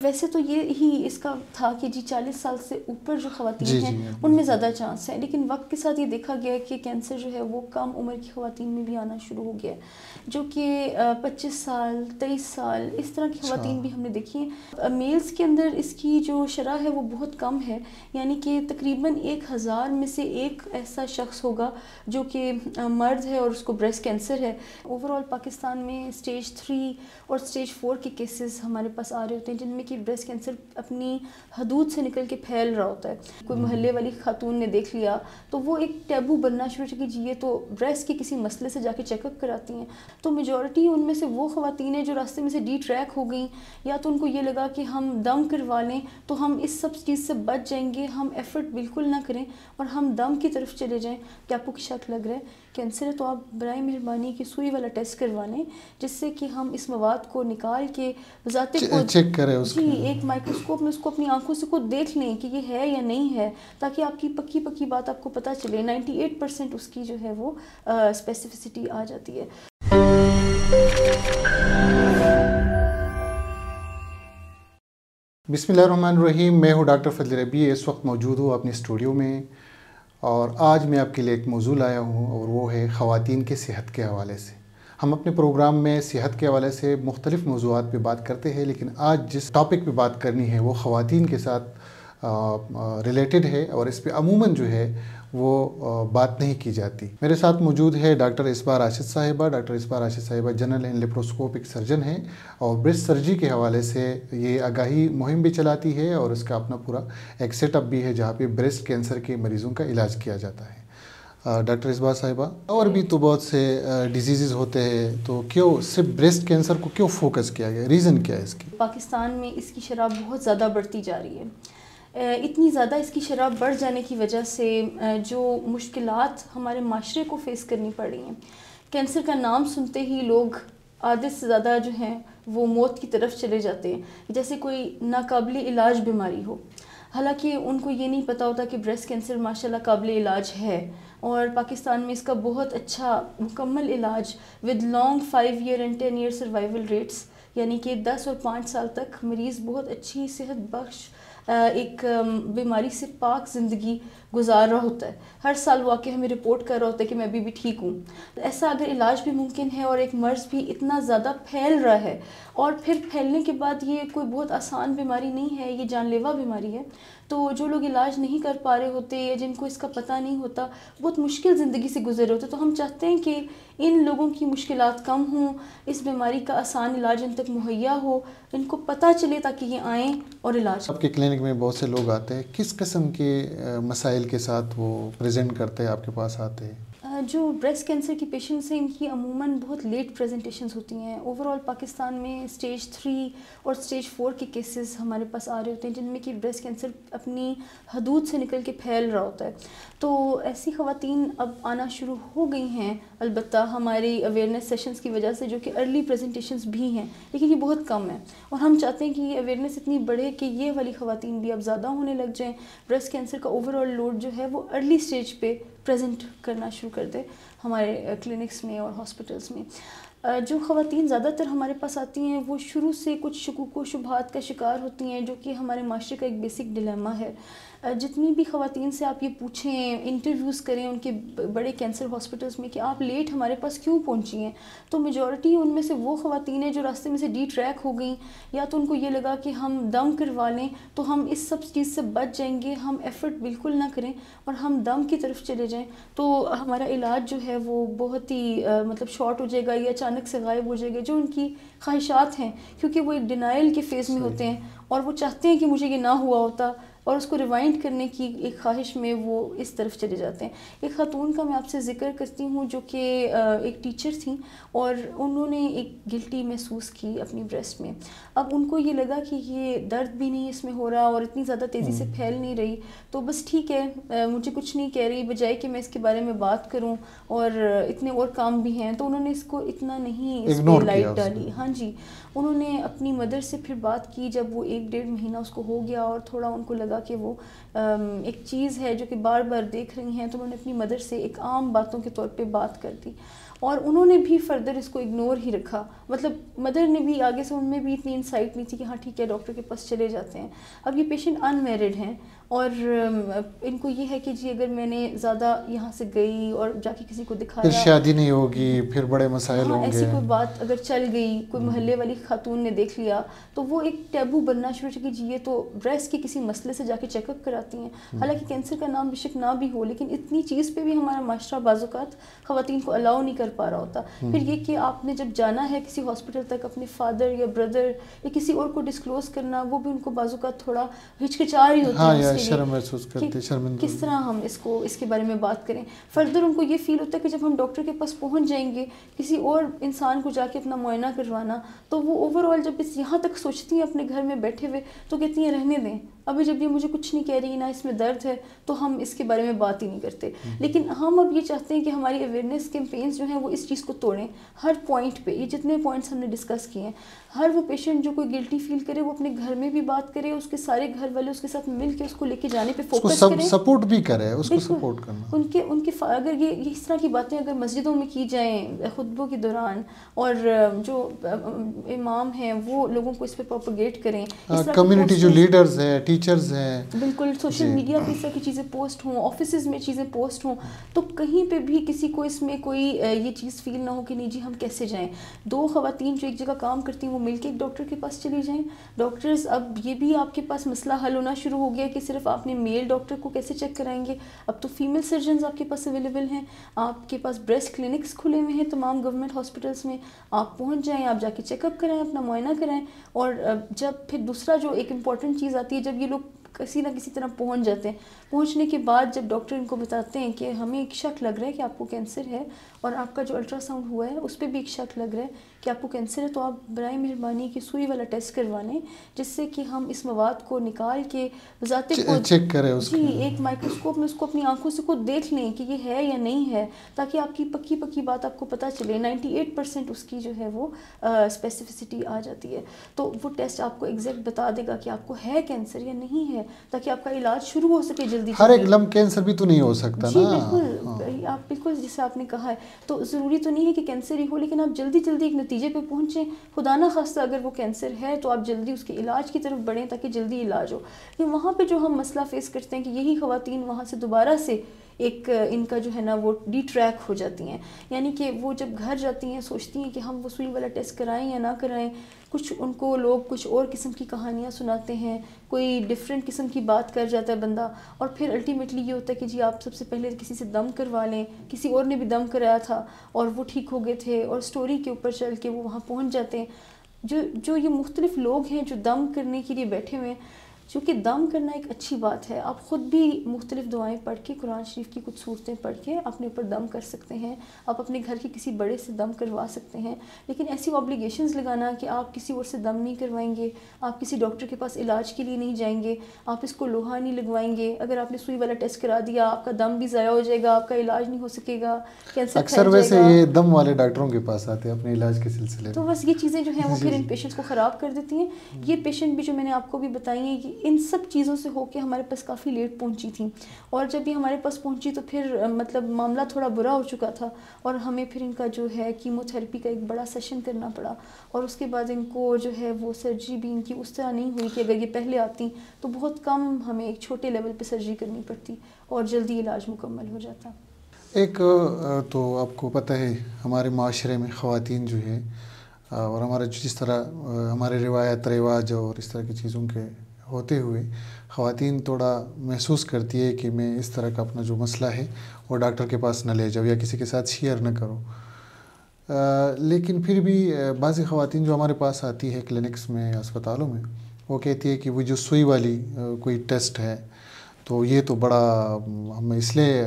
ویسے تو یہ ہی اس کا تھا کہ جی 40 سال سے اوپر جو خواتین ہیں ان میں زیادہ چانس ہے، لیکن وقت کے ساتھ یہ دیکھا گیا ہے کہ کینسر جو ہے وہ کم عمر کی خواتین میں بھی آنا شروع ہو گیا ہے، جو کہ 25 سال 23 سال اس طرح کی خواتین بھی ہم نے دیکھی ہیں۔ میلز کے اندر اس کی جو شرح ہے وہ بہت کم ہے، یعنی کہ تقریباً 1000 میں سے ایک ایسا شخص ہوگا جو کہ مرد ہے اور اس کو بریسٹ کینسر ہے۔ اوور آل پاکستان میں اسٹیج 3 اور اسٹیج 4 کے کیسز ہمارے پاس آ رہے ہوتے ہیں، جن میں کہ بریسٹ کینسر اپنی حدود سے نکل کے پھیل رہا ہوتا ہے۔ کوئی محلے والی خاتون نے دیکھ لیا تو وہ ایک ٹیبو بننا شروع کہ جی یہ تو بریسٹ کے کسی مسئلے سے جا کے چیک اپ کراتی ہیں، تو میجورٹی ان میں سے وہ خواتین ہیں جو راستے میں سے ڈی ٹریک ہو گئیں، یا تو ان کو یہ لگا کہ ہم دم کروا لیں تو ہم اس سب چیز سے بچ جائیں گے، ہم ایفرٹ بالکل نہ کریں اور ہم دم کی طرف چلے جائیں کہ آپ کو شک لگ رہا ہے کینسر ہے تو آپ برائے مہربانی کی سوئی والا ٹیسٹ کروا لیں، جس سے کہ ہم اس مواد کو نکال کے ذاتی چیک کریں اس جی ایک مائکروسکوپ میں اس کو اپنی آنکھوں سے خود دیکھ لیں کہ یہ ہے یا نہیں ہے، تاکہ آپ کی پکی بات آپ کو پتہ چلے۔ 98% اس کی جو ہے وہ اسپیسیفسٹی آ جاتی ہے۔ بسم اللہ الرحمن الرحیم، میں ہوں ڈاکٹر فضل ربیع، اس وقت موجود ہوں اپنے اسٹوڈیو میں، اور آج میں آپ کے لیے ایک موضوع لایا ہوں اور وہ ہے خواتین کے صحت کے حوالے سے۔ ہم اپنے پروگرام میں صحت کے حوالے سے مختلف موضوعات پہ بات کرتے ہیں، لیکن آج جس ٹاپک پہ بات کرنی ہے وہ خواتین کے ساتھ ریلیٹڈ ہے، اور اس پہ عموماً جو ہے وہ بات نہیں کی جاتی۔ میرے ساتھ موجود ہے ڈاکٹر اسبا راشد صاحبہ۔ ڈاکٹر اسبا راشد صاحبہ جنرل اینڈ لیپروسکوپک سرجن ہیں، اور بریسٹ سرجری کے حوالے سے یہ آگاہی مہم بھی چلاتی ہے، اور اس کا اپنا پورا ایک سیٹ اپ بھی ہے جہاں پہ بریسٹ کینسر کے مریضوں کا علاج کیا جاتا ہے۔ ڈاکٹر اسبا صاحبہ، اور بھی تو بہت سے ڈیزیزز ہوتے ہیں، تو کیوں صرف بریسٹ کینسر کو کیوں فوکس کیا گیا؟ ریزن کیا ہے اس کی؟ پاکستان میں اس کی شرح بہت زیادہ بڑھتی جا رہی ہے۔ اتنی زیادہ اس کی شرح بڑھ جانے کی وجہ سے جو مشکلات ہمارے معاشرے کو فیس کرنی پڑ رہی ہیں، کینسر کا نام سنتے ہی لوگ آدھے سے زیادہ جو ہیں وہ موت کی طرف چلے جاتے ہیں، جیسے کوئی ناقابل علاج بیماری ہو، حالانکہ ان کو یہ نہیں پتہ ہوتا کہ بریسٹ کینسر ماشاءاللہ قابل علاج ہے، اور پاکستان میں اس کا بہت اچھا مکمل علاج with long 5 year and 10 year survival rates, یعنی کہ 10 اور 5 سال تک مریض بہت اچھی صحت بخش ایک بیماری سے پاک زندگی گزار رہا ہوتا ہے۔ ہر سال وہ آ کے ہمیں رپورٹ کر رہا ہوتا ہے کہ میں ابھی بھی ٹھیک ہوں۔ ایسا اگر علاج بھی ممکن ہے اور ایک مرض بھی اتنا زیادہ پھیل رہا ہے، اور پھر پھیلنے کے بعد یہ کوئی بہت آسان بیماری نہیں ہے، یہ جان لیوا بیماری ہے، تو جو لوگ علاج نہیں کر پا رہے ہوتے یا جن کو اس کا پتہ نہیں ہوتا، بہت مشکل زندگی سے گزر رہے ہوتے، تو ہم چاہتے ہیں کہ ان لوگوں کی مشکلات کم ہوں، اس بیماری کا آسان علاج ان تک مہیا ہو، ان کو پتہ چلے تاکہ یہ آئیں اور علاج۔ آپ کے کلینک میں بہت سے لوگ آتے ہیں، کس قسم کے مسائل کے ساتھ وہ پریزنٹ کرتے ہیں، آپ کے پاس آتے ہیں؟ جو بریسٹ کینسر کی پیشنٹس ہیں ان کی عموماً بہت لیٹ پریزنٹیشنز ہوتی ہیں۔ اوور آل پاکستان میں اسٹیج 3 اور اسٹیج 4 کے کیسز ہمارے پاس آ رہے ہوتے ہیں، جن میں کہ بریسٹ کینسر اپنی حدود سے نکل کے پھیل رہا ہوتا ہے، تو ایسی خواتین اب آنا شروع ہو گئی ہیں، البتہ ہماری اویئرنیس سیشنز کی وجہ سے، جو کہ ارلی پریزنٹیشنز بھی ہیں، لیکن یہ بہت کم ہے، اور ہم چاہتے ہیں کہ یہ اویئرنیس اتنی بڑھے کہ یہ والی خواتین بھی اب زیادہ ہونے لگ جائیں، بریسٹ کینسر کا اوور آل لوڈ جو ہے وہ ارلی سٹیج پہ پریزنٹ کرنا شروع کر دے ہمارے کلینکس میں اور ہاسپٹلس میں۔ جو خواتین زیادہ تر ہمارے پاس آتی ہیں وہ شروع سے کچھ شکوک و شبہات کا شکار ہوتی ہیں، جو کہ ہمارے معاشرے کا ایک بیسک ڈیلیما ہے۔ جتنی بھی خواتین سے آپ یہ پوچھیں، انٹرویوز کریں ان کے بڑے کینسر ہاسپٹلس میں کہ آپ لیٹ ہمارے پاس کیوں پہنچی ہیں، تو میجورٹی ان میں سے وہ خواتین ہیں جو راستے میں سے ڈی ٹریک ہو گئیں، یا تو ان کو یہ لگا کہ ہم دم کروا لیں تو ہم اس سب چیز سے بچ جائیں گے، ہم ایفرٹ بالکل نہ کریں اور ہم دم کی طرف چلے جائیں تو ہمارا علاج جو ہے وہ بہت ہی مطلب شارٹ ہو جائے گا یا اچانک سے غائب ہو جائے گا، جو ان کی خواہشات ہیں، کیونکہ وہ ایک ڈینائل کے فیز میں ہوتے ہیں اور وہ چاہتے ہیں کہ مجھے یہ نہ ہوا ہوتا، اور اس کو ریوائنڈ کرنے کی ایک خواہش میں وہ اس طرف چلے جاتے ہیں۔ ایک خاتون کا میں آپ سے ذکر کرتی ہوں جو کہ ایک ٹیچر تھیں، اور انہوں نے ایک گلٹی محسوس کی اپنی بریسٹ میں۔ اب ان کو یہ لگا کہ یہ درد بھی نہیں اس میں ہو رہا اور اتنی زیادہ تیزی سے پھیل نہیں رہی، تو بس ٹھیک ہے مجھے کچھ نہیں کہہ رہی، بجائے کہ میں اس کے بارے میں بات کروں، اور اتنے اور کام بھی ہیں، تو انہوں نے اس کو اتنا نہیں اس پہ لائٹ ڈالی۔ ہاں جی، انہوں نے اپنی مدر سے پھر بات کی جب وہ 1-1.5 مہینہ اس کو ہو گیا اور تھوڑا ان کو لگا کہ وہ ایک چیز ہے جو کہ بار بار دیکھ رہی ہیں، تو انہوں نے اپنی مدر سے ایک عام باتوں کے طور پہ بات کر دی، اور انہوں نے بھی فردر اس کو اگنور ہی رکھا. مطلب مدر نے بھی آگے سے ان میں بھی اتنی انسائٹ نہیں تھی کہ ہاں ٹھیک ہے ڈاکٹر کے پاس چلے جاتے ہیں. اب یہ پیشنٹ ان میرڈ ہیں اور ان کو یہ ہے کہ جی اگر میں نے زیادہ یہاں سے گئی اور جا کے کسی کو دکھایا, پھر شادی نہیں ہوگی, پھر بڑے مسائل ہوں گے, ایسی کوئی بات اگر چل گئی, کوئی محلے والی خاتون نے دیکھ لیا تو وہ ایک ٹیبو بننا شروع کہ جی یہ تو بریسٹ کے کسی مسئلے سے جا کے چیک اپ کراتی ہیں. حالانکہ کینسر کا نام بے شک نہ بھی ہو, لیکن اتنی چیز پہ بھی ہمارا معاشرہ بعض اوقات خواتین کو الاؤ نہیں کر پا رہا ہوتا. پھر یہ کہ آپ نے جب جانا ہے کسی ہاسپٹل تک اپنے فادر یا بردر یا کسی اور کو ڈسکلوز کرنا, وہ بھی ان کو بعض اوقات تھوڑا ہچکچا رہی ہوتی ہے اس کے لیے کس طرح ہم اس کے بارے میں بات کریں. فردر ان کو یہ فیل ہوتا ہے کہ جب ہم ڈاکٹر کے پاس پہنچ جائیں گے کسی اور انسان کو جا کے اپنا معائنہ کروانا, تو وہ اوور آل جب اس یہاں تک سوچتی ہیں اپنے گھر میں بیٹھے ہوئے تو کہتی ہیں رہنے دیں, ابھی جب یہ مجھے کچھ نہیں کہہ رہی, نہ اس میں درد ہے, تو ہم اس کے بارے میں بات ہی نہیں کرتے. لیکن ہم اب یہ چاہتے ہیں کہ ہماری اویئرنیس کیمپینز جو ہیں وہ اس چیز کو توڑیں ہر پوائنٹ پہ. یہ جتنے پوائنٹس ہم نے ڈسکس کیے ہیں, ہر وہ پیشنٹ جو کوئی گلٹی فیل کرے وہ اپنے گھر میں بھی بات کرے, اس کے سارے گھر والے اس کے ساتھ مل کے اس کو لے کے جانے پہ فوکس کریں, سپورٹ بھی کرے, اس کو سپورٹ کرنا. ان کے اگر یہ اس طرح کی باتیں اگر مسجدوں میں کی جائیں خطبوں کے دوران, اور جو امام ہیں وہ لوگوں کو اس پہ پروپیگیٹ کریں, کمیونٹی جو لیڈرز ہیں, ٹیچرز ہیں, بالکل سوشل میڈیا پہ اس طرح کی چیزیں پوسٹ ہوں, آفیسز میں چیزیں پوسٹ ہوں, تو کہیں پہ بھی کسی کو اس میں کوئی یہ چیز فیل نہ ہو کہ نہیں جی ہم کیسے جائیں. دو خواتین جو ایک جگہ کام کرتی ہیں وہ مل کے ایک ڈاکٹر کے پاس چلی جائیں. ڈاکٹرز اب یہ بھی آپ کے پاس مسئلہ حل ہونا شروع ہو گیا کہ صرف آپ نے میل ڈاکٹر کو کیسے چیک کرائیں گے, اب تو فیمیل سرجنز آپ کے پاس اویلیبل ہیں. آپ کے پاس بریسٹ کلینکس کھلے ہوئے ہیں تمام گورنمنٹ ہاسپٹلس میں, آپ پہنچ جائیں, آپ جا کے چیک اپ کرائیں, اپنا معائنہ کرائیں. اور جب پھر دوسرا جو ایک امپورٹنٹ چیز آتی ہے, جب یہ لوگ کسی نہ کسی طرح پہنچ جاتے ہیں, پہنچنے کے بعد جب ڈاکٹر ان کو بتاتے ہیں کہ ہمیں ایک شک لگ رہا ہے کہ آپ کو کینسر ہے, اور آپ کا جو الٹرا ساؤنڈ ہوا ہے اس پہ بھی ایک شک لگ رہا ہے کہ آپ کو کینسر ہے, تو آپ برائے مہربانی کی سوئی والا ٹیسٹ کروا لیں, جس سے کہ ہم اس مواد کو نکال کے ذاتی چیک کریں, جی ایک مائکروسکوپ میں اس کو اپنی آنکھوں سے خود دیکھ لیں کہ یہ ہے یا نہیں ہے, تاکہ آپ کی پکی بات آپ کو پتہ چلے. 98% اس کی جو ہے وہ اسپیسیفسٹی آ جاتی ہے, تو وہ ٹیسٹ آپ کو ایگزیکٹ بتا دے گا کہ آپ کو ہے کینسر یا نہیں ہے, تاکہ آپ کا علاج شروع ہو سکے جلدی. ہر ایک لمب کینسر بھی تو نہیں ہو سکتا نا. بالکل, آپ بالکل جیسے آپ نے کہا ہے, تو ضروری تو نہیں ہے کہ کینسر ہی ہو, لیکن آپ جلدی ایک نتیجے پہ پہنچیں. خدا نہ خواستہ اگر وہ کینسر ہے تو آپ جلدی اس کے علاج کی طرف بڑھیں تاکہ جلدی علاج ہو. لیکن وہاں پہ جو ہم مسئلہ فیس کرتے ہیں کہ یہی خواتین وہاں سے دوبارہ سے ایک ان کا جو ہے نا وہ ڈی ٹریک ہو جاتی ہیں, یعنی کہ وہ جب گھر جاتی ہیں سوچتی ہیں کہ ہم وہ سوئی والا ٹیسٹ کرائیں یا نہ کرائیں. کچھ ان کو لوگ کچھ اور قسم کی کہانیاں سناتے ہیں, کوئی ڈفرینٹ قسم کی بات کر جاتا ہے بندہ, اور پھر الٹیمیٹلی یہ ہوتا ہے کہ جی آپ سب سے پہلے کسی سے دم کروا لیں, کسی اور نے بھی دم کرایا تھا اور وہ ٹھیک ہو گئے تھے, اور سٹوری کے اوپر چل کے وہ وہاں پہنچ جاتے ہیں. جو یہ مختلف لوگ ہیں جو دم کرنے کے لیے بیٹھے ہوئے ہیں, چونکہ دم کرنا ایک اچھی بات ہے, آپ خود بھی مختلف دعائیں پڑھ کے قرآن شریف کی کچھ صورتیں پڑھ کے اپنے اوپر دم کر سکتے ہیں, آپ اپنے گھر کے کسی بڑے سے دم کروا سکتے ہیں. لیکن ایسی اوبلیگیشنز لگانا کہ آپ کسی اور سے دم نہیں کروائیں گے, آپ کسی ڈاکٹر کے پاس علاج کے لیے نہیں جائیں گے, آپ اس کو لوہا نہیں لگوائیں گے, اگر آپ نے سوئی والا ٹیسٹ کرا دیا آپ کا دم بھی ضائع ہو جائے گا, آپ کا علاج نہیں ہو سکے گا, کینسر اکثر ویسے یہ دم والے ڈاکٹروں کے پاس آتے ہیں اپنے علاج کے سلسلے میں. تو بس یہ چیزیں جو ہیں وہ پھر ان پیشنٹس کو خراب کر دیتی ہیں. یہ پیشنٹ بھی جو میں نے آپ کو بھی بتائی ہیں کہ ان سب چیزوں سے ہو کے ہمارے پاس کافی لیٹ پہنچی تھیں, اور جب یہ ہمارے پاس پہنچی تو پھر مطلب معاملہ تھوڑا برا ہو چکا تھا, اور ہمیں پھر ان کا جو ہے کیمو تھراپی کا ایک بڑا سیشن کرنا پڑا, اور اس کے بعد ان کو جو ہے وہ سرجری بھی ان کی اس طرح نہیں ہوئی کہ اگر یہ پہلے آتی تو بہت کم ہمیں ایک چھوٹے لیول پہ سرجری کرنی پڑتی اور جلدی علاج مکمل ہو جاتا. ایک تو آپ کو پتہ ہے ہمارے معاشرے میں خواتین جو ہے, اور ہمارا جس طرح ہمارے روایت رواج اور اس طرح کی چیزوں کے ہوتے ہوئے خواتین تھوڑا محسوس کرتی ہے کہ میں اس طرح کا اپنا جو مسئلہ ہے وہ ڈاکٹر کے پاس نہ لے جاؤ یا کسی کے ساتھ شیئر نہ کرو. لیکن پھر بھی بعضی خواتین جو ہمارے پاس آتی ہے کلینکس میں یا اسپتالوں میں, وہ کہتی ہے کہ وہ جو سوئی والی کوئی ٹیسٹ ہے تو یہ تو بڑا, ہم اس لیے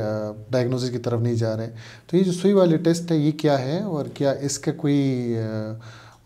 ڈائگنوسس کی طرف نہیں جا رہے, تو یہ جو سوئی والی ٹیسٹ ہے یہ کیا ہے, اور کیا اس کا کوئی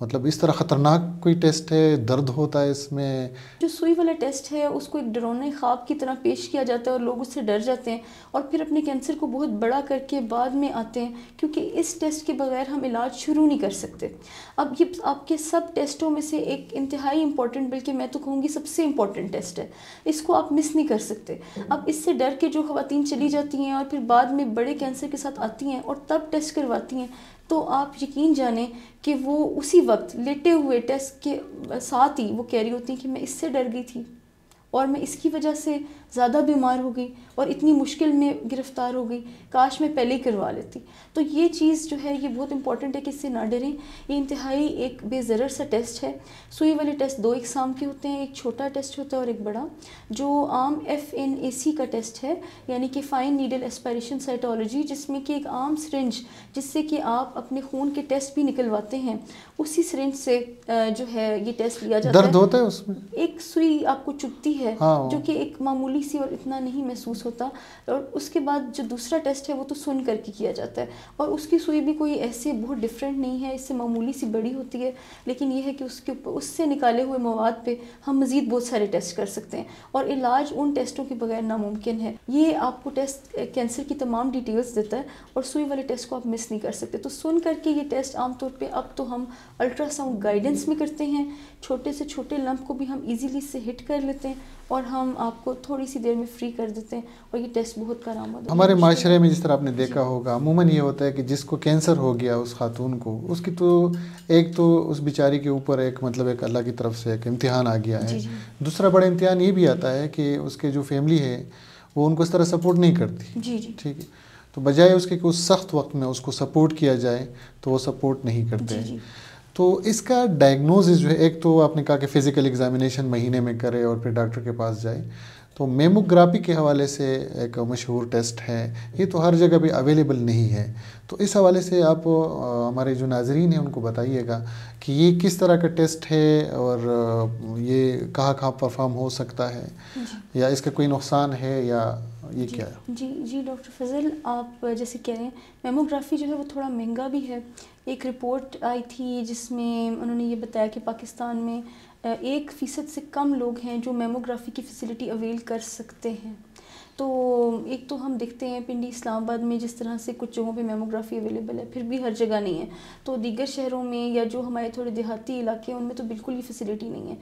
مطلب اس طرح خطرناک کوئی ٹیسٹ ہے؟ درد ہوتا ہے اس میں؟ جو سوئی والا ٹیسٹ ہے اس کو ایک ڈراؤنے خواب کی طرح پیش کیا جاتا ہے اور لوگ اس سے ڈر جاتے ہیں اور پھر اپنے کینسر کو بہت بڑا کر کے بعد میں آتے ہیں، کیونکہ اس ٹیسٹ کے بغیر ہم علاج شروع نہیں کر سکتے۔ اب یہ آپ کے سب ٹیسٹوں میں سے ایک انتہائی امپورٹنٹ، بلکہ میں تو کہوں گی سب سے امپورٹنٹ ٹیسٹ ہے، اس کو آپ مس نہیں کر سکتے۔ اب اس سے ڈر کے جو خواتین چلی جاتی ہیں اور پھر بعد میں بڑے کینسر کے ساتھ آتی ہیں اور تب ٹیسٹ کرواتی ہیں، تو آپ یقین جانیں کہ وہ اسی وقت لیٹے ہوئے ٹیسٹ کے ساتھ ہی وہ کہہ رہی ہوتی ہیں کہ میں اس سے ڈر گئی تھی اور میں اس کی وجہ سے زیادہ بیمار ہو گئی اور اتنی مشکل میں گرفتار ہو گئی، کاش میں پہلے ہی کروا لیتی۔ تو یہ چیز جو ہے یہ بہت امپورٹنٹ ہے کہ اس سے نہ ڈریں۔ یہ انتہائی ایک بے ضرر سا ٹیسٹ ہے۔ سوئی والے ٹیسٹ 2 اقسام کے ہوتے ہیں، ایک چھوٹا ٹیسٹ ہوتا ہے اور ایک بڑا۔ جو عام FNAC کا ٹیسٹ ہے، یعنی کہ فائن نیڈل ایسپائریشن سائٹولوجی، جس میں کہ ایک عام سرنج جس سے کہ آپ اپنے خون کے ٹیسٹ بھی نکلواتے ہیں، اسی سرنج سے جو ہے یہ ٹیسٹ لیا جاتا ہے۔ درد ہوتا ہے اس میں؟ ایک سوئی آپ کو چبھتی ہے جو کہ ایک معمولی سی اور اتنا نہیں محسوس ہوتا، اور اس کے بعد جو دوسرا ٹیسٹ ہے وہ تو سن کر کے کیا جاتا ہے، اور اس کی سوئی بھی کوئی ایسے بہت ڈفرینٹ نہیں ہے، اس سے معمولی سی بڑی ہوتی ہے، لیکن یہ ہے کہ اس کے اوپر اس سے نکالے ہوئے مواد پہ ہم مزید بہت سارے ٹیسٹ کر سکتے ہیں، اور علاج ان ٹیسٹوں کے بغیر ناممکن ہے۔ یہ آپ کو ٹیسٹ کینسر کی تمام ڈیٹیلز دیتا ہے اور سوئی والے ٹیسٹ کو آپ مس نہیں کر سکتے۔ تو سن کر کے یہ ٹیسٹ عام طور پہ اب تو ہم الٹرا ساؤنڈ گائیڈنس میں کرتے ہیں، چھوٹے سے چھوٹے لمپ کو بھی ہم ایزیلی سے ہٹ کر لیتے ہیں اور ہم آپ کو تھوڑی سی دیر میں فری کر دیتے ہیں، اور یہ ٹیسٹ بہت کارآمد ہے۔ ہمارے معاشرے میں جس طرح آپ نے دیکھا ہوگا عموماً یہ ہوتا ہے کہ جس کو کینسر ہو گیا اس خاتون کو، اس کی تو ایک تو اس بیچاری کے اوپر ایک مطلب ایک اللہ کی طرف سے ایک امتحان آ گیا ہے، دوسرا بڑا امتحان یہ بھی آتا ہے کہ اس کے جو فیملی ہے وہ ان کو اس طرح سپورٹ نہیں کرتی۔ ٹھیک ہے، تو بجائے اس کے کہ اس سخت وقت میں اس کو سپورٹ کیا جائے تو وہ سپورٹ نہیں کرتے ہیں۔ تو اس کا ڈائگنوزز جو ہے، ایک تو آپ نے کہا کہ فزیکل ایگزامینیشن مہینے میں کرے اور پھر ڈاکٹر کے پاس جائے، تو میموگرافی کے حوالے سے ایک مشہور ٹیسٹ ہے، یہ تو ہر جگہ بھی اویلیبل نہیں ہے، تو اس حوالے سے آپ ہمارے جو ناظرین ہیں ان کو بتائیے گا کہ یہ کس طرح کا ٹیسٹ ہے اور یہ کہاں کہاں پرفارم ہو سکتا ہے، یا اس کا کوئی نقصان ہے یا یہ کیا ہے؟ جی ڈاکٹر فضل، آپ جیسے کہہ رہے ہیں میموگرافی جو ہے وہ تھوڑا مہنگا بھی ہے۔ ایک رپورٹ آئی تھی جس میں انہوں نے یہ بتایا کہ پاکستان میں 1% سے کم لوگ ہیں جو میموگرافی کی فیسلٹی اویل کر سکتے ہیں۔ تو ایک تو ہم دیکھتے ہیں پنڈی اسلام آباد میں جس طرح سے کچھ جگہوں پہ میموگرافی اویلیبل ہے، پھر بھی ہر جگہ نہیں ہے، تو دیگر شہروں میں یا جو ہمارے تھوڑے دیہاتی علاقے ہیں ان میں تو بالکل ہی فیسلٹی نہیں ہے۔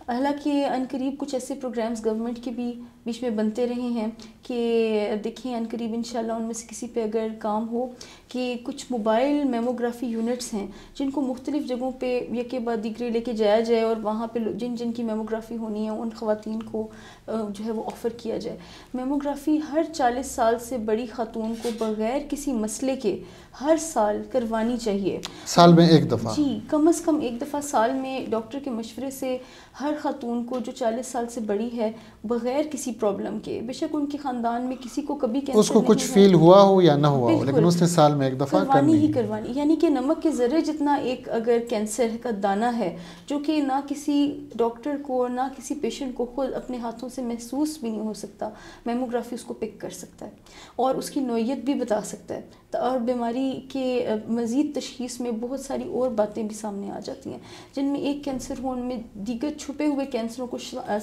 حالانکہ عنقریب کچھ ایسے پروگرامز گورنمنٹ کے بھی بیچ میں بنتے رہے ہیں کہ دیکھیں عنقریب انشاءاللہ ان میں سے کسی پہ اگر کام ہو کہ کچھ موبائل میموگرافی یونٹس ہیں جن کو مختلف جگہوں پہ یکے بعد دیگرے لے کے جایا جائے اور وہاں پہ جن کی میموگرافی ہونی ہے ان خواتین کو جو ہے وہ آفر کیا جائے۔ میموگرافی ہر 40 سال سے بڑی خاتون کو بغیر کسی مسئلے کے ہر سال کروانی چاہیے، سال میں ایک دفعہ؟ جی، کم از کم ایک دفعہ سال میں ڈاکٹر کے مشورے سے ہر خاتون کو جو 40 سال سے بڑی ہے بغیر کسی پرابلم کے، بے شک ان کے خاندان میں کسی کو کبھی کینسر اس کو کچھ فیل ہوا ہو یا نہ ہوا ہو، لیکن اس نے سال میں ایک دفعہ کروانی، یعنی کہ نمک کے ذرے جتنا ایک اگر کینسر کا دانہ ہے جو کہ نہ کسی ڈاکٹر کو نہ کسی پیشنٹ کو خود اپنے ہاتھوں سے محسوس بھی نہیں ہو سکتا، میموگرافی اس کو پک کر سکتا ہے اور اس کی نوعیت بھی بتا سکتا ہے، اور بیماری کے مزید تشخیص میں بہت ساری اور باتیں بھی سامنے آ جاتی ہیں جن میں ایک کینسر ہو ان میں دیگر چھپے ہوئے کینسروں کو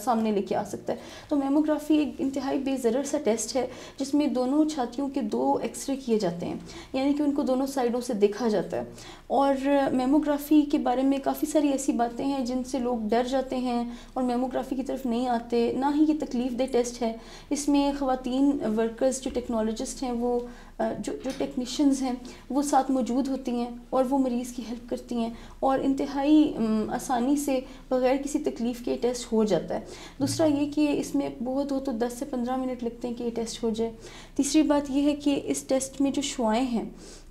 سامنے لے کے آ سکتا ہے۔ تو میموگرافی ایک انتہائی بے ضرر سا ٹیسٹ ہے جس میں دونوں چھاتیوں کے 2 ایکس رے کیے جاتے ہیں، یعنی کہ ان کو دونوں سائڈوں سے دیکھا جاتا ہے، اور میموگرافی کے بارے میں کافی ساری ایسی باتیں ہیں جن سے لوگ ڈر جاتے ہیں اور میموگرافی کی طرف نہیں آتے، نہ ہی یہ تکلیف دہ ٹیسٹ ہے۔ اس میں خواتین ورکرز جو ٹیکنالوجسٹ ہیں وہ جو ٹیکنیشینز ہیں وہ ساتھ موجود ہوتی ہیں اور وہ مریض کی ہیلپ کرتی ہیں اور انتہائی آسانی سے بغیر کسی تکلیف کے یہ ٹیسٹ ہو جاتا ہے۔ دوسرا یہ کہ اس میں بہت ہو تو 10 سے 15 منٹ لگتے ہیں کہ یہ ٹیسٹ ہو جائے۔ تیسری بات یہ ہے کہ اس ٹیسٹ میں جو شعاعیں ہیں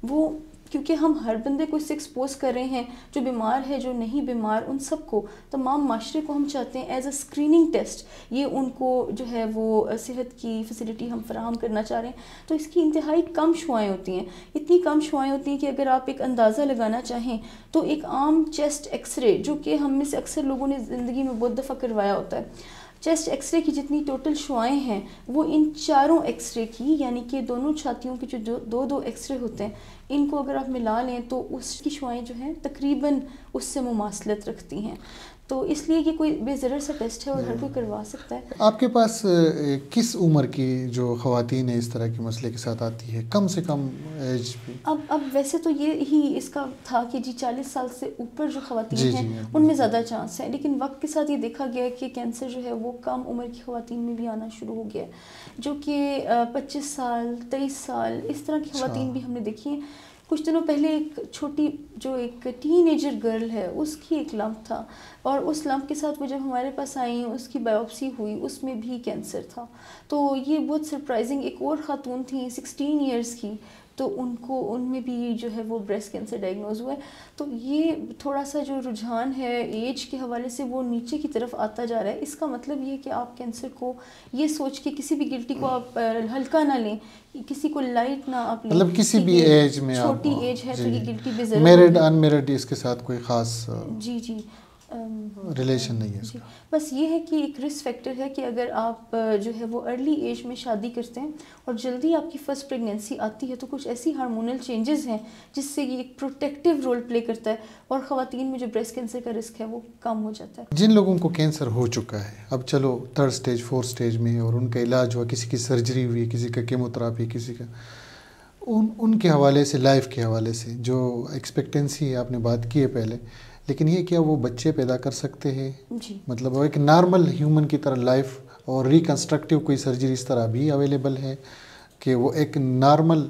وہ کیونکہ ہم ہر بندے کو اس سے ایکسپوز کر رہے ہیں، جو بیمار ہے جو نہیں بیمار، ان سب کو، تمام معاشرے کو ہم چاہتے ہیں ایز اے اسکریننگ ٹیسٹ یہ ان کو جو ہے وہ صحت کی فیسلٹی ہم فراہم کرنا چاہ رہے ہیں۔ تو اس کی انتہائی کم شعاعیں ہوتی ہیں، اتنی کم شعاعیں ہوتی ہیں کہ اگر آپ ایک اندازہ لگانا چاہیں تو ایک عام چیسٹ ایکس رے جو کہ ہم میں سے اکثر لوگوں نے زندگی میں بہت دفعہ کروایا ہوتا ہے، چیسٹ ایکس رے کی جتنی ٹوٹل شعائیں ہیں وہ ان چاروں ایکس رے کی، یعنی کہ دونوں چھاتیوں کے جو دو ایکس رے ہوتے ہیں ان کو اگر آپ ملا لیں تو اس کی شعائیں جو ہیں تقریباً اس سے مماثلت رکھتی ہیں. تو اس لیے یہ کوئی بے ضرر سا ٹیسٹ ہے اور ہر کوئی کروا سکتا ہے. آپ کے پاس کس عمر کی جو خواتین ہیں اس طرح کے مسئلے کے ساتھ آتی ہے، کم سے کم ایج پہ؟ اب ویسے تو یہ ہی اس کا تھا کہ 40 سال سے اوپر جو خواتین ہیں ان میں زیادہ چانس ہے، لیکن وقت کے ساتھ یہ دیکھا گیا ہے کہ کینسر جو ہے وہ کم عمر کی خواتین میں بھی آنا شروع ہو گیا ہے، جو کہ 25 سال 23 سال اس طرح کی خواتین بھی ہم نے دیکھی ہیں. کچھ دنوں پہلے ایک چھوٹی جو ایک ٹین ایجر گرل ہے اس کی ایک لمپ تھا، اور اس لمپ کے ساتھ وہ جب ہمارے پاس آئیں اس کی بایوپسی ہوئی اس میں بھی کینسر تھا. تو یہ بہت سرپرائزنگ. ایک اور خاتون تھیں 16 ایئرس کی، تو ان میں بھی جو ہے وہ بریسٹ کینسر ڈائگنوز ہوا ہے. تو یہ تھوڑا سا جو رجحان ہے ایج کے حوالے سے وہ نیچے کی طرف آتا جا رہا ہے. اس کا مطلب یہ ہے کہ آپ کینسر کو یہ سوچ کے کسی بھی گلٹی کو آپ ہلکا نہ لیں، کسی کو لائٹ نہ آپ لیں، مطلب کسی بھی ایج میں چھوٹی ایج ہے تو یہ گلٹی بے ضرور. میرڈ ان میرڈ اس کے ساتھ کوئی خاص جی ریلیشن نہیں ہے. جی بس یہ ہے کہ ایک رسک فیکٹر ہے کہ اگر آپ جو ہے وہ ارلی ایج میں شادی کرتے ہیں اور جلدی آپ کی فرسٹ پریگنینسی آتی ہے تو کچھ ایسی ہارمونل چینجز ہیں جس سے یہ ایک پروٹیکٹیو رول پلے کرتا ہے اور خواتین میں جو بریسٹ کینسر کا رسک ہے وہ کم ہو جاتا ہے. جن لوگوں کو کینسر ہو چکا ہے، اب چلو 3rd اسٹیج 4th اسٹیج میں، اور ان کا علاج ہوا، کسی کی سرجری ہوئی، کسی کا کیموتھراپی، کسی کا ان کے حوالے سے، لائف کے حوالے سے جو ایکسپیکٹنسی ہے آپ نے بات کی ہے پہلے، لیکن یہ کیا وہ بچے پیدا کر سکتے ہیں؟ جی مطلب وہ ایک نارمل ہیومن کی طرح لائف اور ریکنسٹرکٹیو کوئی سرجری اس طرح بھی اویلیبل ہے کہ وہ ایک نارمل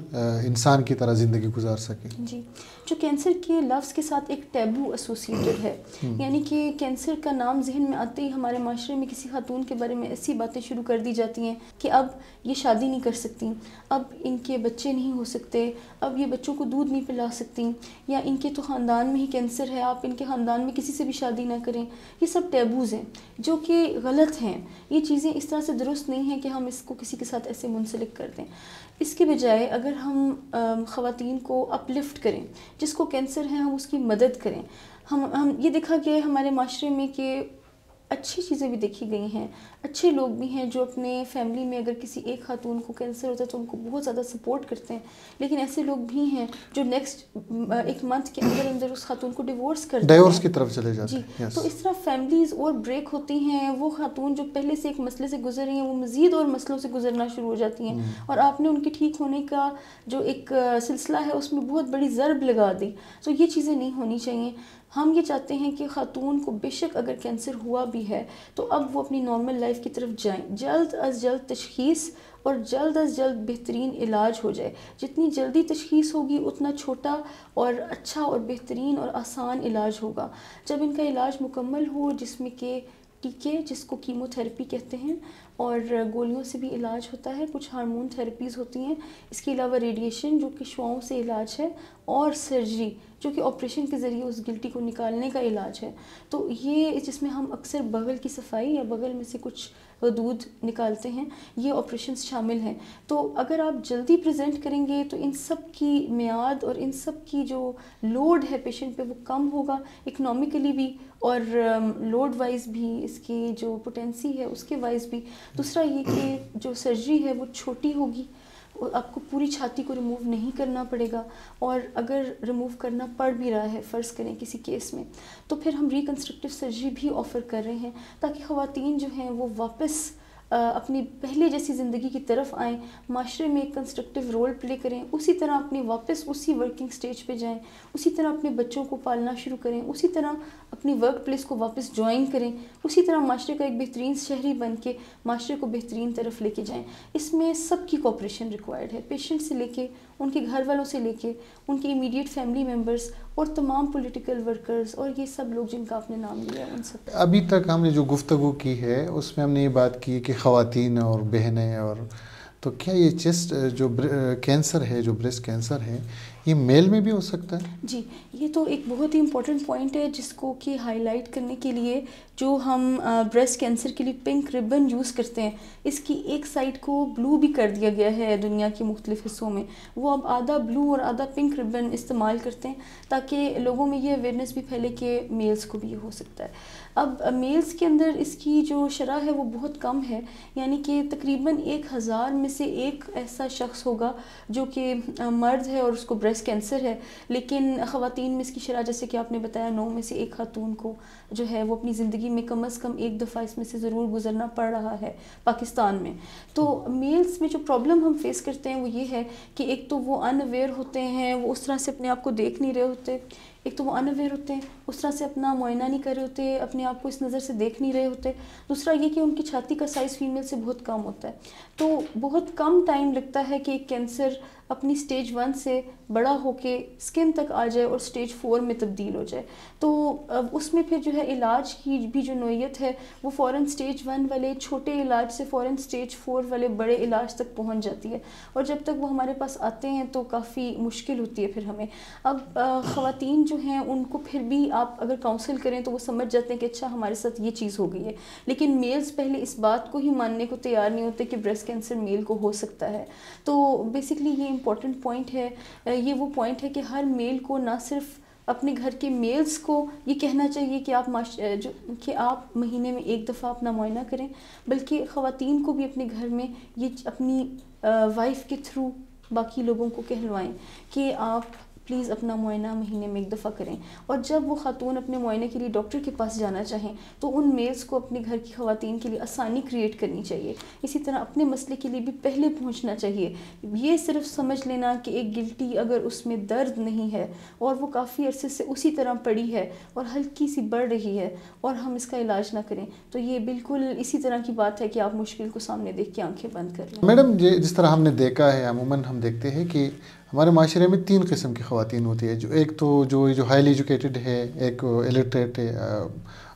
انسان کی طرح زندگی گزار سکے؟ جی جو کینسر کے لفظ کے ساتھ ایک ٹیبو ایسوسیٹڈ ہے، یعنی کہ کینسر کا نام ذہن میں آتے ہی ہمارے معاشرے میں کسی خاتون کے بارے میں ایسی باتیں شروع کر دی جاتی ہیں کہ اب یہ شادی نہیں کر سکتی، اب ان کے بچے نہیں ہو سکتے، اب یہ بچوں کو دودھ نہیں پلا سکتی، یا ان کے تو خاندان میں ہی کینسر ہے، آپ ان کے خاندان میں کسی سے بھی شادی نہ کریں. یہ سب ٹیبوز ہیں جو کہ غلط ہیں. یہ چیزیں اس طرح سے درست نہیں ہیں کہ ہم اس کو کسی کے ساتھ ایسے منسلک کر دیں. اس کے بجائے اگر ہم خواتین کو اپ لفٹ کریں، جس کو کینسر ہے ہم اس کی مدد کریں. ہم یہ دیکھا گیا ہے ہمارے معاشرے میں کہ اچھی چیزیں بھی دیکھی گئی ہیں، اچھے لوگ بھی ہیں جو اپنے فیملی میں اگر کسی ایک خاتون کو کینسر ہوتا ہے تو ان کو بہت زیادہ سپورٹ کرتے ہیں، لیکن ایسے لوگ بھی ہیں جو نیکسٹ 1 منتھ کے اندر اس خاتون کو ڈیورس کر دیتے ہیں، ڈیورس کی طرف چلے جاتے ہیں. جی تو اس طرح فیملیز اور بریک ہوتی ہیں. وہ خاتون جو پہلے سے ایک مسئلے سے گزر رہی ہیں وہ مزید اور مسئلوں سے گزرنا شروع ہو جاتی ہیں، اور آپ نے ان کے ٹھیک ہونے کا جو ایک سلسلہ ہے اس میں بہت بڑی ضرب لگا دی. تو یہ چیزیں نہیں ہونی چاہیے. ہم یہ چاہتے ہیں کہ خاتون کو بے شک اگر کینسر ہوا بھی ہے تو اب وہ اپنی نارمل لائف کی طرف جائیں، جلد از جلد تشخیص اور جلد از جلد بہترین علاج ہو جائے. جتنی جلدی تشخیص ہوگی اتنا چھوٹا اور اچھا اور بہترین اور آسان علاج ہوگا. جب ان کا علاج مکمل ہو، جس میں کہ ٹیکے جس کو کیمو تھراپی کہتے ہیں اور گولیوں سے بھی علاج ہوتا ہے، کچھ ہارمون تھراپیز ہوتی ہیں، اس کے علاوہ ریڈیشن جو کہ شعاؤں سے علاج ہے، اور سرجری جو کہ آپریشن کے ذریعے اس گلٹی کو نکالنے کا علاج ہے. تو یہ جس میں ہم اکثر بغل کی صفائی یا بغل میں سے کچھ دودھ نکالتے ہیں، یہ آپریشنز شامل ہیں. تو اگر آپ جلدی پریزنٹ کریں گے تو ان سب کی میعاد اور ان سب کی جو لوڈ ہے پیشنٹ پہ وہ کم ہوگا، اکنامکلی بھی اور لوڈ وائز بھی، اس کی جو پوٹینسی ہے اس کے وائز بھی. دوسرا یہ کہ جو سرجری ہے وہ چھوٹی ہوگی، آپ کو پوری چھاتی کو ریموو نہیں کرنا پڑے گا، اور اگر ریموو کرنا پڑ بھی رہا ہے فرض کریں کسی کیس میں تو پھر ہم ریکنسٹرکٹیو سرجری بھی آفر کر رہے ہیں تاکہ خواتین جو ہیں وہ واپس اپنی پہلے جیسی زندگی کی طرف آئیں، معاشرے میں ایک کنسٹرکٹیو رول پلے کریں، اسی طرح اپنی واپس اسی ورکنگ سٹیج پہ جائیں، اسی طرح اپنے بچوں کو پالنا شروع کریں، اسی طرح اپنی ورک پلیس کو واپس جوائن کریں، اسی طرح معاشرے کا ایک بہترین شہری بن کے معاشرے کو بہترین طرف لے کے جائیں. اس میں سب کی کوآپریشن ریکوائرڈ ہے، پیشنٹ سے لے کے ان کے گھر والوں سے لے کے ان کے امیڈیٹ فیملی ممبرز اور تمام پولیٹیکل ورکرز اور یہ سب لوگ جن کا آپ نے نام لیا ان سب. ابھی تک ہم نے جو گفتگو کی ہے اس میں ہم نے یہ بات کی کہ خواتین اور بہنیں، اور تو کیا یہ چیسٹ جو کینسر ہے، جو بریسٹ کینسر ہے، یہ میل میں بھی ہو سکتا ہے؟ جی یہ تو ایک بہت ہی امپورٹنٹ پوائنٹ ہے جس کو کہ ہائی لائٹ کرنے کے لیے جو ہم بریسٹ کینسر کے لیے پنک ربن یوز کرتے ہیں، اس کی ایک سائڈ کو بلو بھی کر دیا گیا ہے دنیا کے مختلف حصوں میں. وہ اب آدھا بلو اور آدھا پنک ربن استعمال کرتے ہیں تاکہ لوگوں میں یہ اویئرنیس بھی پھیلے کہ میلز کو بھی یہ ہو سکتا ہے. اب میلز کے اندر اس کی جو شرح ہے وہ بہت کم ہے، یعنی کہ تقریباً 1000 میں سے ایک ایسا شخص ہوگا جو کہ مرد ہے اور اس کو بریسٹ کینسر ہے، لیکن خواتین میں اس کی شرح جیسے کہ آپ نے بتایا 9 میں سے ایک خاتون کو جو ہے وہ اپنی زندگی میں کم از کم ایک دفعہ اس میں سے ضرور گزرنا پڑ رہا ہے پاکستان میں۔ تو میلز میں جو پرابلم ہم فیس کرتے ہیں وہ یہ ہے کہ ایک تو وہ ان اویئر ہوتے ہیں، وہ اس طرح سے اپنے آپ کو دیکھ نہیں رہے ہوتے، ایک تو وہ ان اویئر ہوتے ہیں، اس طرح سے اپنا معائنہ نہیں کر رہے ہوتے، اپنے آپ کو اس نظر سے دیکھ نہیں رہے ہوتے۔ دوسرا یہ کہ ان کی چھاتی کا سائز فیمیل سے بہت کم ہوتا ہے، تو بہت کم ٹائم لگتا ہے کہ ایک کینسر اپنی سٹیج 1 سے بڑا ہو کے سکن تک آ جائے اور سٹیج 4 میں تبدیل ہو جائے۔ تو اس میں پھر جو ہے علاج کی بھی جو نوعیت ہے وہ فوراً سٹیج 1 والے چھوٹے علاج سے فوراً سٹیج 4 والے بڑے علاج تک پہنچ جاتی ہے، اور جب تک وہ ہمارے پاس آتے ہیں تو کافی مشکل ہوتی ہے پھر ہمیں۔ اب خواتین جو ہیں ان کو پھر بھی آپ اگر کاؤنسل کریں تو وہ سمجھ جاتے ہیں کہ اچھا ہمارے ساتھ یہ چیز ہو گئی ہے، لیکن میلز پہلے اس بات کو ہی ماننے کو تیار نہیں ہوتے کہ بریسٹ کینسر میل کو ہو سکتا ہے۔ تو بیسکلی یہ امپورٹنٹ پوائنٹ ہے، یہ وہ پوائنٹ ہے کہ ہر میل کو نہ صرف اپنے گھر کے میلز کو یہ کہنا چاہیے کہ آپ مہینے میں ایک دفعہ اپنا معائنہ کریں، بلکہ خواتین کو بھی اپنے گھر میں یہ اپنی وائف کے تھرو باقی لوگوں کو کہلوائیں کہ آپ پلیز اپنا معائنہ مہینے میں ایک دفعہ کریں۔ اور جب وہ خاتون اپنے معائنے کے لیے ڈاکٹر کے پاس جانا چاہیں تو ان میلز کو اپنے گھر کی خواتین کے لیے آسانی کریٹ کرنی چاہیے، اسی طرح اپنے مسئلے کے لیے بھی پہلے پہنچنا چاہیے۔ یہ صرف سمجھ لینا کہ ایک گلٹی اگر اس میں درد نہیں ہے اور وہ کافی عرصے سے اسی طرح پڑی ہے اور ہلکی سی بڑھ رہی ہے اور ہم اس کا علاج نہ کریں تو یہ بالکل اسی طرح کی بات ہے کہ آپ مشکل کو سامنے دیکھ کے آنکھیں بند کر لیں۔ میڈم جس طرح ہم نے دیکھا ہے عموماً ہم دیکھتے ہیں کہ ہمارے معاشرے میں 3 قسم کی خواتین ہوتی ہے، جو ایک تو جو ہائیلی ایجوکیٹڈ ہے، ایک الٹریٹ ہے،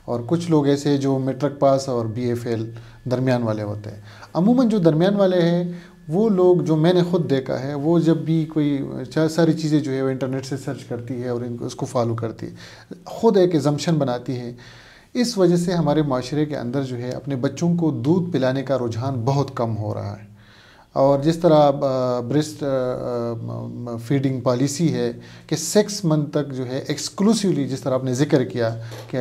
اور کچھ لوگ ایسے جو میٹرک پاس اور بی اے فیل درمیان والے ہوتے ہیں۔ عموماً جو درمیان والے ہیں وہ لوگ جو میں نے خود دیکھا ہے وہ جب بھی کوئی ساری چیزیں جو ہے وہ انٹرنیٹ سے سرچ کرتی ہے اور اس کو فالو کرتی ہے، خود ایک ایزمپشن بناتی ہے۔ اس وجہ سے ہمارے معاشرے کے اندر جو ہے اپنے بچوں کو دودھ پلانے کا رجحان بہت کم ہو رہا ہے، اور جس طرح بریسٹ فیڈنگ پالیسی ہے کہ 6 منتھ تک جو ہے ایکسکلوسیولی، جس طرح آپ نے ذکر کیا کہ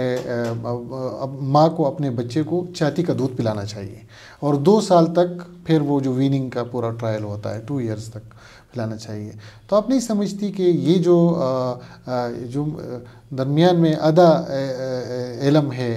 ماں کو اپنے بچے کو چھاتی کا دودھ پلانا چاہیے، اور 2 سال تک پھر وہ جو ویننگ کا پورا ٹرائل ہوتا ہے 2 ایئرز تک پلانا چاہیے۔ تو آپ نہیں سمجھتی کہ یہ جو درمیان میں آدھا علم ہے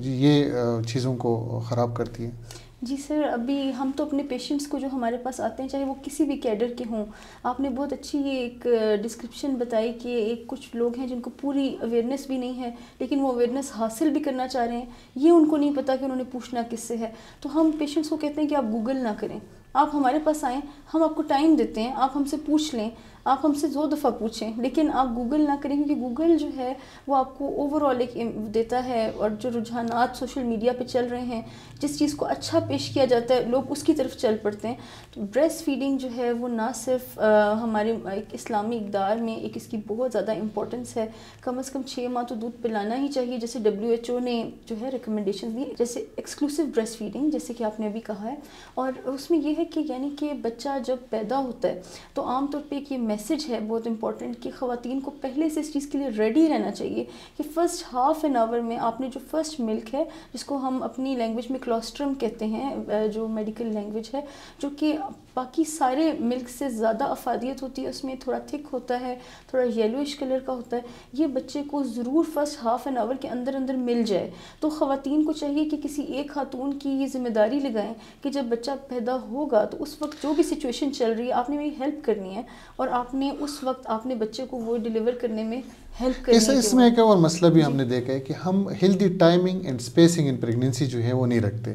یہ چیزوں کو خراب کرتی ہے؟ جی سر، ابھی ہم تو اپنے پیشنٹس کو جو ہمارے پاس آتے ہیں چاہے وہ کسی بھی کیڈر کے ہوں، آپ نے بہت اچھی یہ ایک ڈسکرپشن بتائی کہ کچھ لوگ ہیں جن کو پوری اویئرنیس بھی نہیں ہے لیکن وہ اویئرنیس حاصل بھی کرنا چاہ رہے ہیں، یہ ان کو نہیں پتہ کہ انہوں نے پوچھنا کس سے ہے۔ تو ہم پیشنٹس کو کہتے ہیں کہ آپ گوگل نہ کریں، آپ ہمارے پاس آئیں، ہم آپ کو ٹائم دیتے ہیں، آپ ہم سے پوچھ لیں، آپ ہم سے 2 دفعہ پوچھیں، لیکن آپ گوگل نہ کریں، کیونکہ گوگل جو ہے وہ آپ کو اوور آل ایک دیتا ہے، اور جو رجحانات سوشل میڈیا پہ چل رہے ہیں، جس چیز کو اچھا پیش کیا جاتا ہے لوگ اس کی طرف چل پڑتے ہیں۔ تو بریسٹ فیڈنگ جو ہے وہ نہ صرف ہمارے ایک اسلامی اقدار میں ایک اس کی بہت زیادہ امپورٹنس ہے، کم از کم 6 ماہ تو دودھ پلانا ہی چاہیے، جیسے WHO نے جو ہے ریکمنڈیشن دی، جیسے ایکسکلوسیو بریسٹ فیڈنگ جیسے کہ آپ نے ابھی کہا ہے۔ اور اس میں یہ ہے کہ یعنی کہ بچہ جب پیدا ہوتا ہے تو عام طور پہ ایک یہ میسج ہے بہت امپورٹنٹ کہ خواتین کو پہلے سے اس چیز کے لیے ریڈی رہنا چاہیے کہ فرسٹ ½ این آور میں آپ نے جو فرسٹ ملک ہے، جس کو ہم اپنی لینگویج میں کلوسٹرم کہتے ہیں، جو میڈیکل لینگویج ہے، جو کہ باقی سارے ملک سے زیادہ افادیت ہوتی ہے، اس میں تھوڑا تھک ہوتا ہے، تھوڑا یلوئش کلر کا ہوتا ہے، یہ بچے کو ضرور فرسٹ ½ این آور کے اندر مل جائے۔ تو خواتین کو چاہیے کہ کسی ایک خاتون کی یہ ذمہ داری لگائیں کہ جب بچہ پیدا ہوگا تو اس وقت جو بھی سچویشن چل رہی ہے آپ نے میری ہیلپ کرنی ہے، اور آپ نے اس وقت آپ نے بچے کو وہ ڈیلیور کرنے میں ہیلپ کرنی ہے۔ اس میں ایک اور مسئلہ بھی ہم نے دیکھا ہے کہ ہم healthy timing and spacing in pregnancy جو ہے وہ نہیں رکھتے۔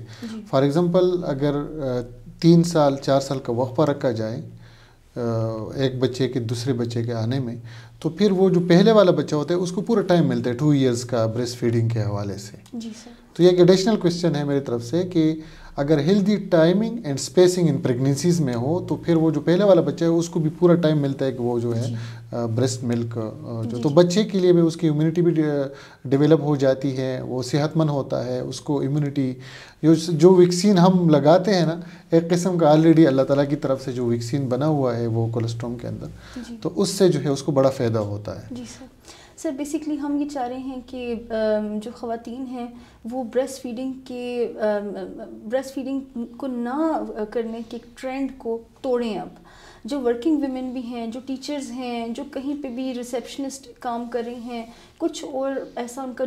فار ایگزامپل اگر 3 سال 4 سال کا وقفہ رکھا جائے ایک بچے کے دوسرے بچے کے آنے میں، تو پھر وہ جو پہلے والا بچہ ہوتا ہے اس کو پورا ٹائم ملتا ہے 2 ایئرز کا بریسٹ فیڈنگ کے حوالے سے۔ جی سر۔ تو یہ ایک ایڈیشنل کویسچن ہے میری طرف سے کہ اگر ہیلدی ٹائمنگ اینڈ اسپیسنگ ان پریگنینسیز میں ہو تو پھر وہ جو پہلے والا بچہ ہے اس کو بھی پورا ٹائم ملتا ہے کہ وہ جو ہے بریسٹ ملک جو تو بچے کے لیے بھی اس کی امیونٹی بھی ڈیولپ ہو جاتی ہے، وہ صحت مند ہوتا ہے، اس کو امیونٹی جو ویکسین ہم لگاتے ہیں نا، ایک قسم کا آلریڈی اللہ تعالیٰ کی طرف سے جو ویکسین بنا ہوا ہے وہ کولسٹروم کے اندر، تو اس سے جو ہے اس کو بڑا فائدہ ہوتا ہے۔ جی سر۔ سر بیسکلی ہم یہ چاہ رہے ہیں کہ جو خواتین ہیں وہ بریسٹ فیڈنگ کو نہ کرنے کے ٹرینڈ کو توڑیں. اب جو ورکنگ ویمن بھی ہیں, جو ٹیچرز ہیں, جو کہیں پہ بھی ریسیپشنسٹ کام کر رہی ہیں, کچھ اور ایسا ان کا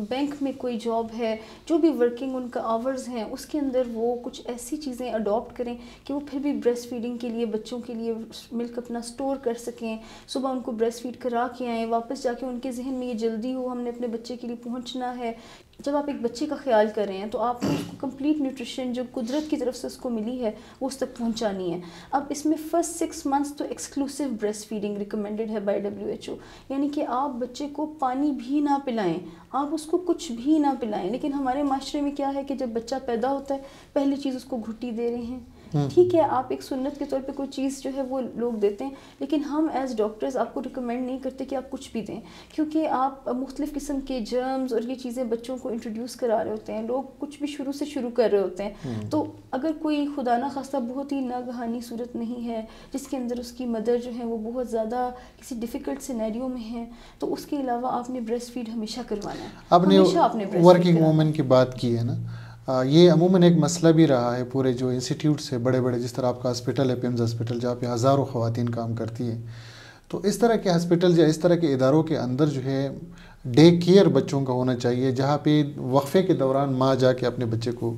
بینک میں کوئی جاب ہے, جو بھی ورکنگ ان کا آورز ہیں اس کے اندر وہ کچھ ایسی چیزیں اڈاپٹ کریں کہ وہ پھر بھی بریسٹ فیڈنگ کے لیے بچوں کے لیے ملک اپنا سٹور کر سکیں. صبح ان کو بریسٹ فیڈ کرا کے آئیں, واپس جا کے ان کے ذہن میں یہ جلدی ہو ہم نے اپنے بچے کے لیے پہنچنا ہے. جب آپ ایک بچے کا خیال کر رہے ہیں تو آپ کو اس کو کمپلیٹ نیوٹریشن جو قدرت کی طرف سے اس کو ملی ہے وہ اس تک پہنچانی ہے. اب اس میں فرسٹ 6 months تو ایکسکلوسیو بریسٹ فیڈنگ ریکمینڈڈ ہے بائی WHO, یعنی کہ آپ بچے کو پانی بھی نہ پلائیں, آپ اس کو کچھ بھی نہ پلائیں. لیکن ہمارے معاشرے میں کیا ہے کہ جب بچہ پیدا ہوتا ہے پہلی چیز اس کو گھٹی دے رہے ہیں. ٹھیک ہے, آپ ایک سنت کے طور پہ کوئی چیز جو ہے وہ لوگ دیتے ہیں, لیکن ہم ایز ڈاکٹرز آپ کو ریکمینڈ نہیں کرتے کہ آپ کچھ بھی دیں, کیونکہ آپ مختلف قسم کے جرمز اور یہ چیزیں بچوں کو انٹروڈیوس کرا رہے ہوتے ہیں. لوگ کچھ بھی شروع کر رہے ہوتے ہیں. تو اگر کوئی خدا نہ خواستہ بہت ہی ناگہانی صورت نہیں ہے جس کے اندر اس کی مدر جو ہے وہ بہت زیادہ کسی ڈیفیکلٹ سینیریو میں ہے, تو اس کے علاوہ آپ نے بریسٹ فیڈ ہمیشہ کروانا ہے. آپ نے ورکنگ وومن کی بات کی ہے نا, یہ عموماً ایک مسئلہ بھی رہا ہے پورے جو انسٹیٹیوٹس ہے بڑے بڑے, جس طرح آپ کا ہاسپٹل ہے پیمز ہاسپٹل جہاں پہ ہزاروں خواتین کام کرتی ہیں. تو اس طرح کے ہاسپٹل یا اس طرح کے اداروں کے اندر جو ہے ڈے کیئر بچوں کا ہونا چاہیے, جہاں پہ وقفے کے دوران ماں جا کے اپنے بچے کو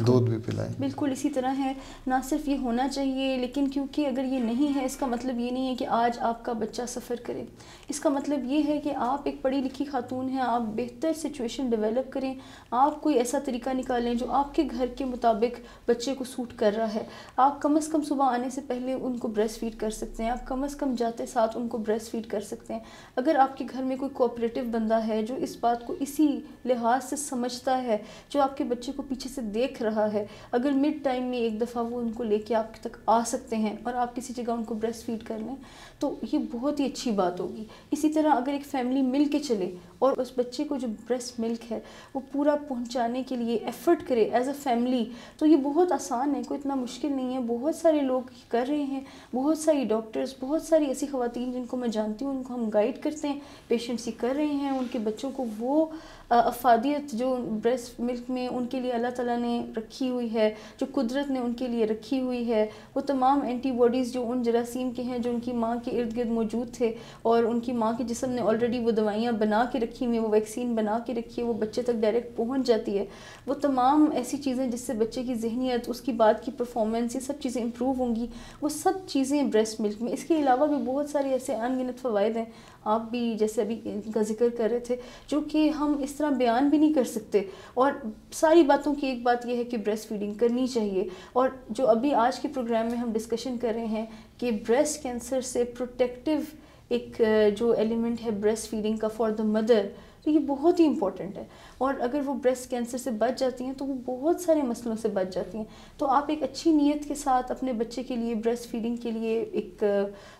دودھ بھی پلائیں. بالکل اسی طرح ہے, نہ صرف یہ ہونا چاہیے, لیکن کیونکہ اگر یہ نہیں ہے اس کا مطلب یہ نہیں ہے کہ آج آپ کا بچہ سفر کرے. اس کا مطلب یہ ہے کہ آپ ایک پڑھی لکھی خاتون ہیں, آپ بہتر سچویشن ڈیولپ کریں, آپ کوئی ایسا طریقہ نکالیں جو آپ کے گھر کے مطابق بچے کو سوٹ کر رہا ہے. آپ کم از کم صبح آنے سے پہلے ان کو بریسٹ فیڈ کر سکتے ہیں, آپ کم از کم جاتے ساتھ ان کو بریسٹ فیڈ کر سکتے ہیں. اگر آپ کے گھر میں کوئی کوآپریٹو بندہ ہے جو اس بات کو اسی لحاظ سے سمجھتا ہے, جو آپ کے بچے کو پیچھے سے دیکھ رہا ہے, اگر مڈ ٹائم میں ایک دفعہ وہ ان کو لے کے آپ تک آ سکتے ہیں اور آپ کسی جگہ ان کو بریسٹ فیڈ کر لیں تو یہ بہت ہی اچھی بات ہوگی. اسی طرح اگر ایک فیملی مل کے چلے اور اس بچے کو جو بریسٹ ملک ہے وہ پورا پہنچانے کے لیے ایفرٹ کرے ایز اے فیملی, تو یہ بہت آسان ہے, کوئی اتنا مشکل نہیں ہے. بہت سارے لوگ کر رہے ہیں, بہت ساری ڈاکٹرز, بہت ساری ایسی خواتین جن کو میں جانتی ہوں, ان کو ہم گائیڈ کرتے ہیں, پیشنٹس ہی کر رہے ہیں. ان کے بچوں کو وہ افادیت جو بریسٹ ملک میں ان کے لیے اللہ تعالیٰ نے رکھی ہوئی ہے, جو قدرت نے ان کے لیے رکھی ہوئی ہے, وہ تمام اینٹی باڈیز جو ان جراثیم کے ہیں جو ان کی ماں کے ارد گرد موجود تھے اور ان کی ماں کے جسم نے آلریڈی وہ دوائیاں بنا کے رکھی ہوئی ہیں, وہ ویکسین بنا کے رکھی ہے, وہ بچے تک ڈائریکٹ پہنچ جاتی ہے. وہ تمام ایسی چیزیں جس سے بچے کی ذہنیت, اس کی بات کی پرفارمنس, یہ سب چیزیں امپروو ہوں گی, وہ سب چیزیں بریسٹ ملک میں. اس کے علاوہ بھی بہت سارے ایسے ان گنت فوائد ہیں, آپ بھی جیسے ابھی ان کا ذکر کر رہے تھے, جو کہ ہم اس طرح بیان بھی نہیں کر سکتے. اور ساری باتوں کی ایک بات یہ ہے کہ بریسٹ فیڈنگ کرنی چاہیے. اور جو ابھی آج کے پروگرام میں ہم ڈسکشن کر رہے ہیں کہ بریسٹ کینسر سے پروٹیکٹیو ایک جو ایلیمنٹ ہے بریسٹ فیڈنگ کا فار دا مدر, تو یہ بہت ہی امپورٹنٹ ہے. اور اگر وہ بریسٹ کینسر سے بچ جاتی ہیں تو وہ بہت سارے مسئلوں سے بچ جاتی ہیں. تو آپ ایک اچھی نیت کے ساتھ اپنے بچے کے لیے بریسٹ فیڈنگ کے لیے ایک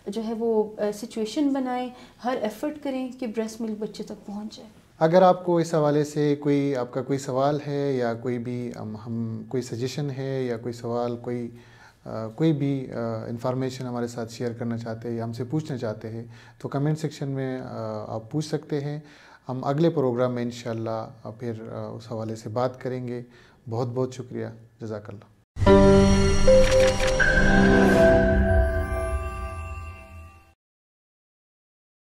جو ہے وہ سچویشن بنائیں, ہر ایفرٹ کریں کہ بریسٹ ملک بچے تک پہنچ جائے. اگر آپ کو اس حوالے سے کوئی آپ کا کوئی سوال ہے یا کوئی بھی ہم کوئی سجیشن ہے یا کوئی سوال کوئی بھی انفارمیشن ہمارے ساتھ شیئر کرنا چاہتے ہیں یا ہم سے پوچھنا چاہتے ہیں تو کمنٹ سیکشن میں آپ پوچھ سکتے ہیں. ہم اگلے پروگرام میں انشاءاللہ پھر اس حوالے سے بات کریں گے. بہت بہت شکریہ. جزاک اللہ.